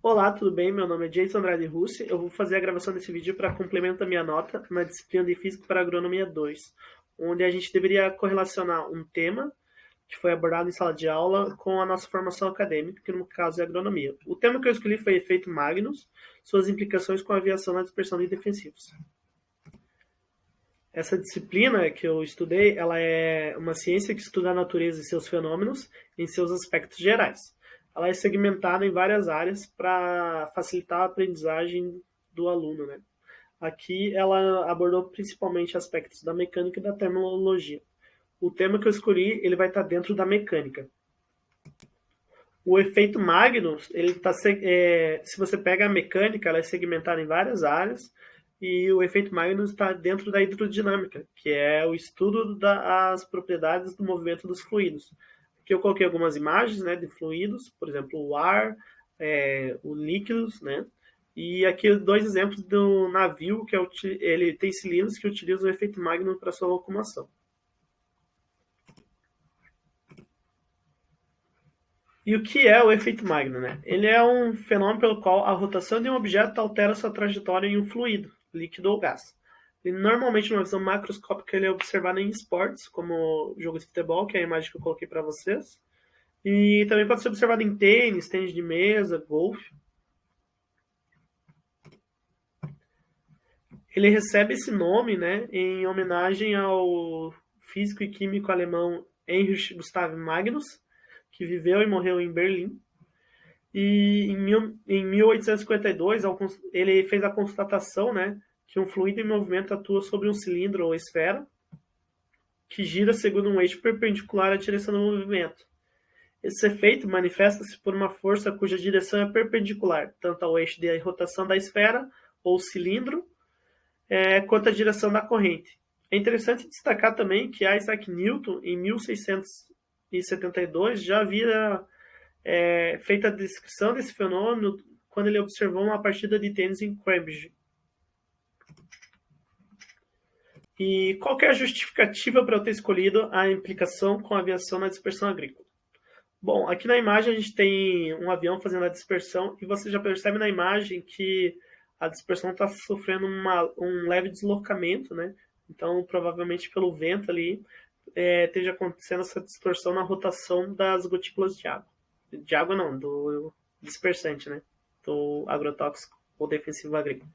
Olá, tudo bem? Meu nome é Jason Andrade Russi. Eu vou fazer a gravação desse vídeo para complementar minha nota na disciplina de Física para Agronomia 2, onde a gente deveria correlacionar um tema que foi abordado em sala de aula com a nossa formação acadêmica, que no caso é agronomia. O tema que eu escolhi foi efeito Magnus, suas implicações com a aviação na dispersão de defensivos. Essa disciplina que eu estudei, ela é uma ciência que estuda a natureza e seus fenômenos em seus aspectos gerais. Ela é segmentada em várias áreas para facilitar a aprendizagem do aluno, né? Aqui ela abordou principalmente aspectos da mecânica e da terminologia. O tema que eu escolhi, ele vai estar dentro da mecânica. O efeito Magnus, se você pega a mecânica, ela é segmentada em várias áreas, e o efeito Magnus está dentro da hidrodinâmica, que é o estudo das propriedades do movimento dos fluidos. Aqui eu coloquei algumas imagens, né, de fluidos, por exemplo, o ar, o líquidos, né? E aqui dois exemplos do navio, que ele tem cilindros que utilizam o efeito Magnus para sua locomoção. E o que é o efeito Magnus, né? Ele é um fenômeno pelo qual a rotação de um objeto altera sua trajetória em um fluido, líquido ou gás. E normalmente, numa visão macroscópica, ele é observado em esportes, como jogo de futebol, que é a imagem que eu coloquei para vocês. E também pode ser observado em tênis, tênis de mesa, golfe. Ele recebe esse nome, né, em homenagem ao físico e químico alemão Heinrich Gustav Magnus, que viveu e morreu em Berlim. E em 1852, ele fez a constatação, né, que um fluido em movimento atua sobre um cilindro ou esfera que gira segundo um eixo perpendicular à direção do movimento. Esse efeito manifesta-se por uma força cuja direção é perpendicular, tanto ao eixo de rotação da esfera ou cilindro, quanto à direção da corrente. É interessante destacar também que Isaac Newton, em 1672, já havia feito a descrição desse fenômeno quando ele observou uma partida de tênis em Cambridge. E qual que é a justificativa para eu ter escolhido a implicação com a aviação na dispersão agrícola? Bom, aqui na imagem a gente tem um avião fazendo a dispersão e você já percebe na imagem que a dispersão está sofrendo um leve deslocamento, né? Então, provavelmente pelo vento ali, esteja acontecendo essa distorção na rotação das gotículas de água. De água não, do dispersante, né? Do agrotóxico ou defensivo agrícola.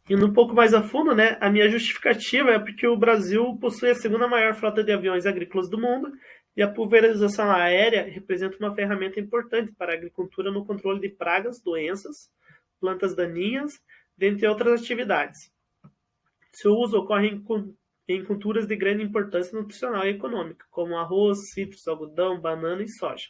Indo um pouco mais a fundo, né, a minha justificativa é porque o Brasil possui a segunda maior frota de aviões agrícolas do mundo e a pulverização aérea representa uma ferramenta importante para a agricultura no controle de pragas, doenças, plantas daninhas, dentre outras atividades. Seu uso ocorre em culturas de grande importância nutricional e econômica, como arroz, citros, algodão, banana e soja.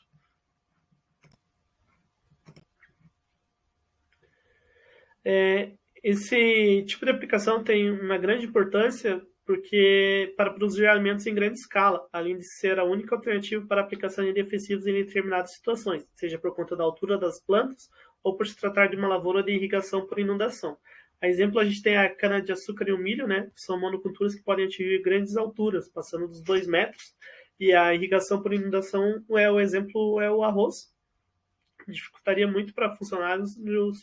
Esse tipo de aplicação tem uma grande importância porque para produzir alimentos em grande escala, além de ser a única alternativa para a aplicação de defensivos em determinadas situações, seja por conta da altura das plantas ou por se tratar de uma lavoura de irrigação por inundação. A exemplo, a gente tem a cana-de-açúcar e o milho, né, que são monoculturas que podem atingir grandes alturas, passando dos 2 metros, e a irrigação por inundação, o exemplo é o arroz. Dificultaria muito para funcionários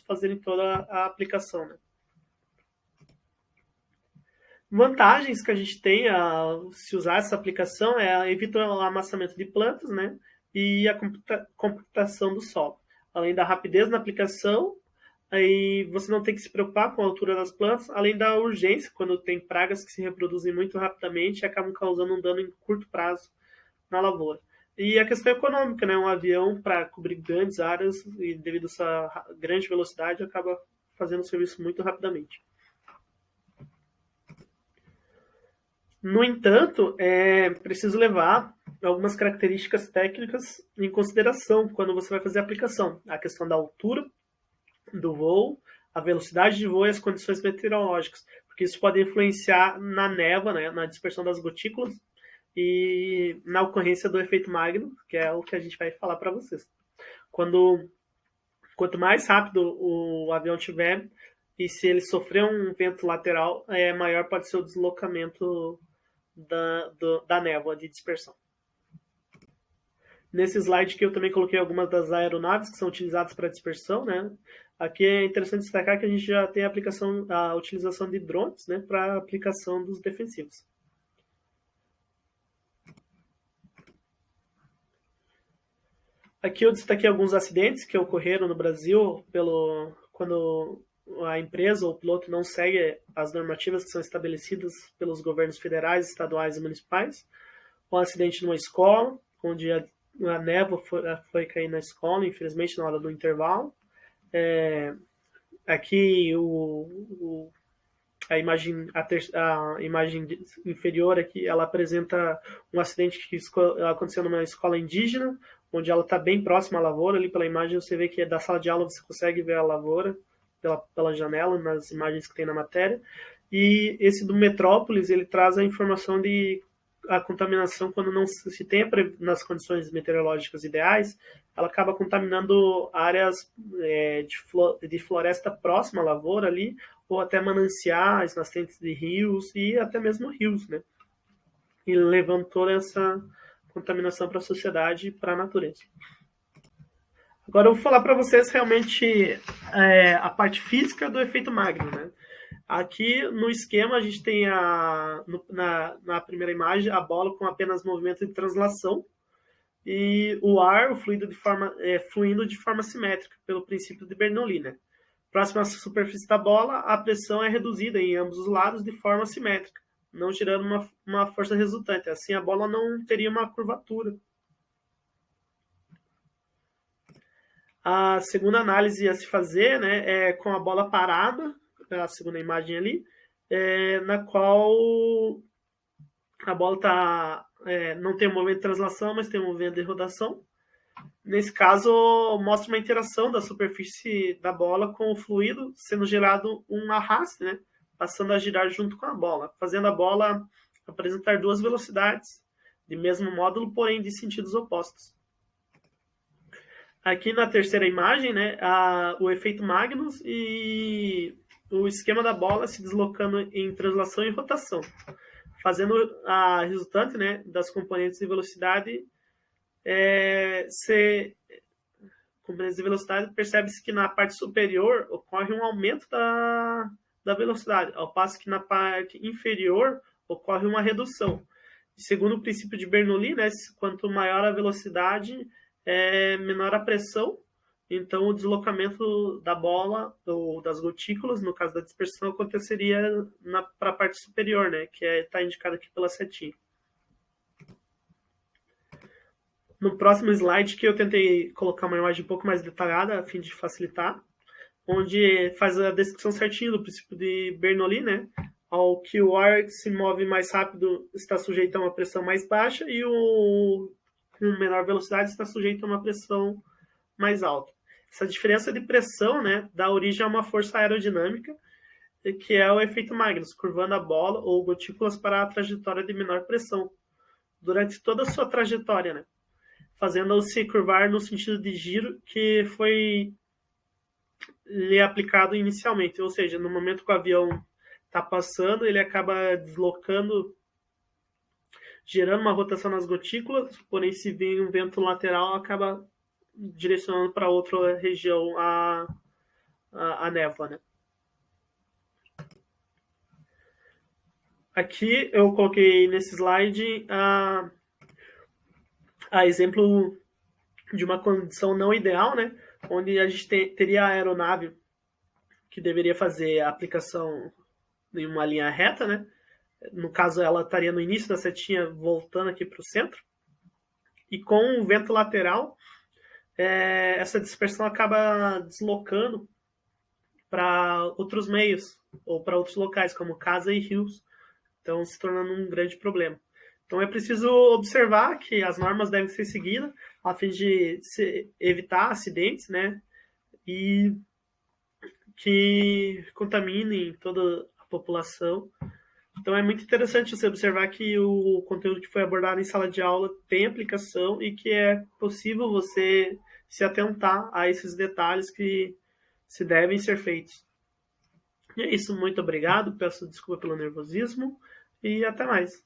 fazerem toda a aplicação, né? Vantagens que a gente tem se usar essa aplicação evita o amassamento de plantas, né? E a compactação do solo. Além da rapidez na aplicação, aí você não tem que se preocupar com a altura das plantas, além da urgência, quando tem pragas que se reproduzem muito rapidamente e acabam causando um dano em curto prazo na lavoura. E a questão econômica, né? Um avião para cobrir grandes áreas e devido a essa grande velocidade acaba fazendo o serviço muito rapidamente. No entanto, é preciso levar algumas características técnicas em consideração quando você vai fazer a aplicação. A questão da altura do voo, a velocidade de voo e as condições meteorológicas, porque isso pode influenciar na névoa, né, na dispersão das gotículas e na ocorrência do efeito Magnus, que é o que a gente vai falar para vocês. Quanto mais rápido o avião tiver e se ele sofrer um vento lateral, maior pode ser o deslocamento da névoa de dispersão. Nesse slide que eu também coloquei algumas das aeronaves que são utilizadas para dispersão, né? Aqui é interessante destacar que a gente já tem a utilização de drones, né, para aplicação dos defensivos. Aqui eu destaquei alguns acidentes que ocorreram no Brasil quando a empresa ou o piloto não segue as normativas que são estabelecidas pelos governos federais, estaduais e municipais. Um acidente numa escola, onde a névoa foi cair na escola, infelizmente, na hora do intervalo. Aqui a imagem inferior aqui, ela apresenta um acidente que aconteceu numa escola indígena, onde ela está bem próxima à lavoura. Ali pela imagem você vê que da sala de aula você consegue ver a lavoura pela janela, nas imagens que tem na matéria. E esse do Metrópolis, ele traz a informação de a contaminação, quando não se tem nas condições meteorológicas ideais, ela acaba contaminando áreas de floresta próxima à lavoura ali, ou até mananciais, nascentes de rios e até mesmo rios, né? E levando toda essa contaminação para a sociedade e para a natureza. Agora eu vou falar para vocês realmente a parte física do efeito Magnus, né? Aqui no esquema a gente tem na primeira imagem a bola com apenas movimento de translação e o ar, o fluido fluindo de forma simétrica, pelo princípio de Bernoulli, né? Próximo à superfície da bola, a pressão é reduzida em ambos os lados de forma simétrica, não gerando uma força resultante. Assim, a bola não teria uma curvatura. A segunda análise a se fazer, né, é com a bola parada, a segunda imagem ali, na qual a bola não tem um movimento de translação, mas tem um movimento de rotação. Nesse caso, mostra uma interação da superfície da bola com o fluido, sendo gerado um arraste, né, passando a girar junto com a bola, fazendo a bola apresentar duas velocidades de mesmo módulo, porém de sentidos opostos. Aqui na terceira imagem, né, o efeito Magnus e o esquema da bola se deslocando em translação e rotação, fazendo a resultante, né, das componentes de velocidade componentes de velocidade. Percebe-se que na parte superior ocorre um aumento da velocidade, ao passo que na parte inferior ocorre uma redução. Segundo o princípio de Bernoulli, né, quanto maior a velocidade, menor a pressão. Então, o deslocamento da bola ou das gotículas, no caso da dispersão, aconteceria para a parte superior, né, que está indicado aqui pela setinha. No próximo slide, que eu tentei colocar uma imagem um pouco mais detalhada, a fim de facilitar, onde faz a descrição certinha do princípio de Bernoulli, né, ao que o ar que se move mais rápido está sujeito a uma pressão mais baixa e o com menor velocidade está sujeito a uma pressão mais alta. Essa diferença de pressão, né, dá origem a uma força aerodinâmica, que é o efeito Magnus, curvando a bola ou gotículas para a trajetória de menor pressão, durante toda a sua trajetória, né, fazendo-o se curvar no sentido de giro que foi lhe aplicado inicialmente. Ou seja, no momento que o avião está passando, ele acaba deslocando, gerando uma rotação nas gotículas, porém, se vem um vento lateral, acaba direcionando para outra região a névoa, né? Aqui eu coloquei nesse slide a exemplo de uma condição não ideal, né? Onde a gente teria a aeronave que deveria fazer a aplicação em uma linha reta, né? No caso, ela estaria no início da setinha, voltando aqui para o centro. E com o vento lateral, essa dispersão acaba deslocando para outros meios, ou para outros locais, como casa e rios. Então, se tornando um grande problema. Então, é preciso observar que as normas devem ser seguidas a fim de evitar acidentes, né? E que contaminem toda a população. Então, é muito interessante você observar que o conteúdo que foi abordado em sala de aula tem aplicação e que é possível você se atentar a esses detalhes que se devem ser feitos. E é isso, muito obrigado, peço desculpa pelo nervosismo e até mais.